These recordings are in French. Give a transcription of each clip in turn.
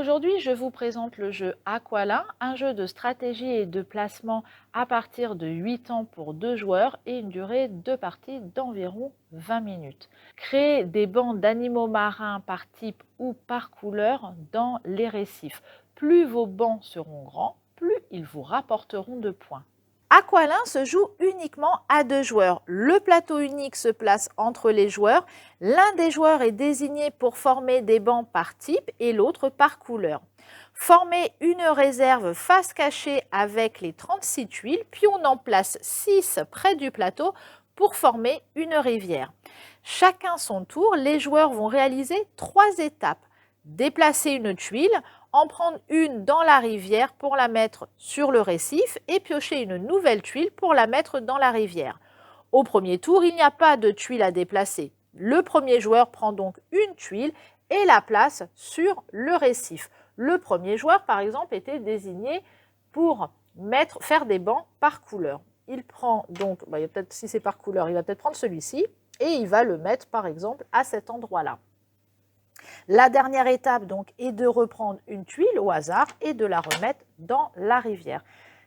Aujourd'hui, je vous présente le jeu Aqualin, un jeu de stratégie et de placement à partir de 8 ans pour 2 joueurs et une durée de partie d'environ 20 minutes. Créez des bancs d'animaux marins par type ou par couleur dans les récifs. Plus vos bancs seront grands, plus ils vous rapporteront de points. Aqualin se joue uniquement à 2 joueurs. Le plateau unique se place entre les joueurs. L'un des joueurs est désigné pour former des bancs par type et l'autre par couleur. Formez une réserve face cachée avec les 36 tuiles, puis on en place 6 près du plateau pour former une rivière. Chacun son tour, les joueurs vont réaliser 3 étapes. Déplacer une tuile, en prendre une dans la rivière pour la mettre sur le récif et piocher une nouvelle tuile pour la mettre dans la rivière. Au premier tour, il n'y a pas de tuile à déplacer. Le premier joueur prend donc une tuile et la place sur le récif. Le premier joueur, par exemple, était désigné pour faire des bancs par couleur. Il prend donc, si c'est par couleur, il va peut-être prendre celui-ci et il va le mettre, par exemple, à cet endroit-là. La dernière étape donc est de reprendre une tuile au hasard et de la remettre dans la rivière.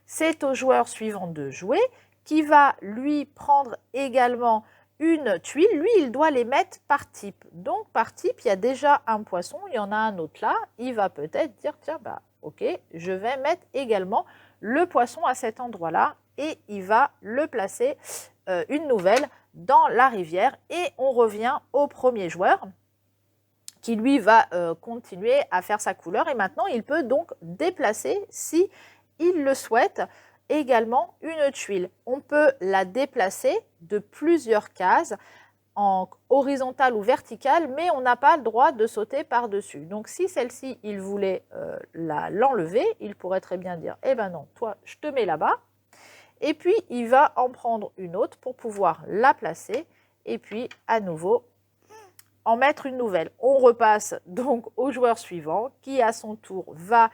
C'est au joueur suivant de jouer qui va lui prendre également une tuile. Lui, il doit les mettre par type. Donc par type, il y a déjà un poisson, il y en a un autre là. Il va peut-être dire, tiens, ok, je vais mettre également le poisson à cet endroit-là et il va le placer une nouvelle dans la rivière. Et on revient au premier joueur qui lui va continuer à faire sa couleur. Et maintenant, il peut donc déplacer, si il le souhaite, également une tuile. On peut la déplacer de plusieurs cases, en horizontale ou verticale, mais on n'a pas le droit de sauter par-dessus. Donc si celle-ci, il voulait l'enlever, il pourrait très bien dire, eh ben non, toi, je te mets là-bas. Et puis, il va en prendre une autre pour pouvoir la placer. Et puis, à nouveau, en mettre une nouvelle. On repasse donc au joueur suivant qui à son tour va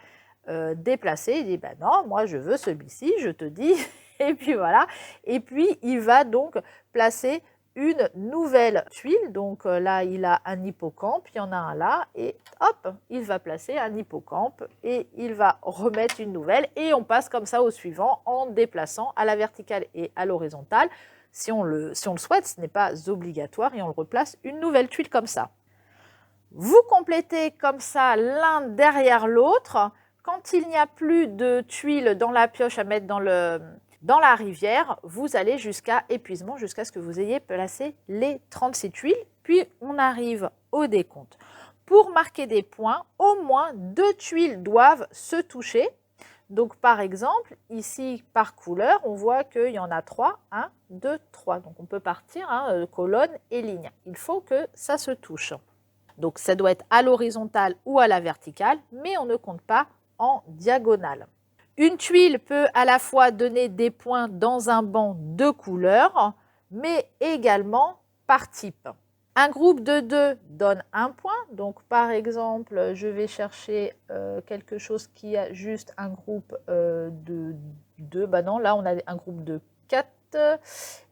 déplacer. Il dit ben non, moi je veux celui-ci, je te dis. Et puis voilà. Et puis il va donc placer une nouvelle tuile. Donc là il a un hippocampe, il y en a un là et hop, il va placer un hippocampe et il va remettre une nouvelle. Et on passe comme ça au suivant en déplaçant à la verticale et à l'horizontale. Si on le souhaite, ce n'est pas obligatoire et on le replace une nouvelle tuile comme ça. Vous complétez comme ça l'un derrière l'autre. Quand il n'y a plus de tuiles dans la pioche à mettre dans la rivière, vous allez jusqu'à épuisement, jusqu'à ce que vous ayez placé les 36 tuiles. Puis on arrive au décompte. Pour marquer des points, au moins 2 tuiles doivent se toucher. Donc, par exemple, ici, par couleur, on voit qu'il y en a 3. 1, 2, 3. Donc, on peut partir, colonne et ligne. Il faut que ça se touche. Donc, ça doit être à l'horizontale ou à la verticale, mais on ne compte pas en diagonale. Une tuile peut à la fois donner des points dans un banc de couleurs, mais également par type. Un groupe de 2 donne un point. Donc, par exemple, je vais chercher quelque chose qui a juste un groupe de 2. Non, là, on a un groupe de 4.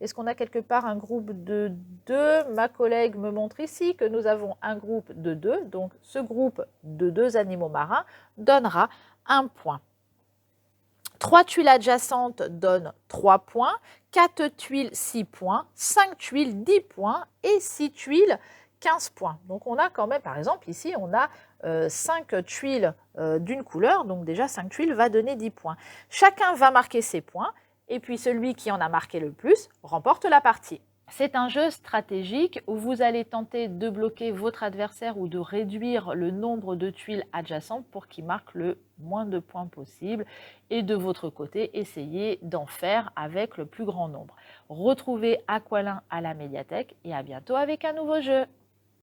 Est-ce qu'on a quelque part un groupe de 2? Ma collègue me montre ici que nous avons un groupe de 2. Donc, ce groupe de 2 animaux marins donnera un point. 3 tuiles adjacentes donnent 3 points, 4 tuiles 6 points, 5 tuiles 10 points et 6 tuiles 15 points. Donc on a quand même, par exemple ici, on a 5 tuiles d'une couleur, donc déjà 5 tuiles va donner 10 points. Chacun va marquer ses points et puis celui qui en a marqué le plus remporte la partie. C'est un jeu stratégique où vous allez tenter de bloquer votre adversaire ou de réduire le nombre de tuiles adjacentes pour qu'il marque le moins de points possible. Et de votre côté, essayez d'en faire avec le plus grand nombre. Retrouvez Aqualin à la médiathèque et à bientôt avec un nouveau jeu.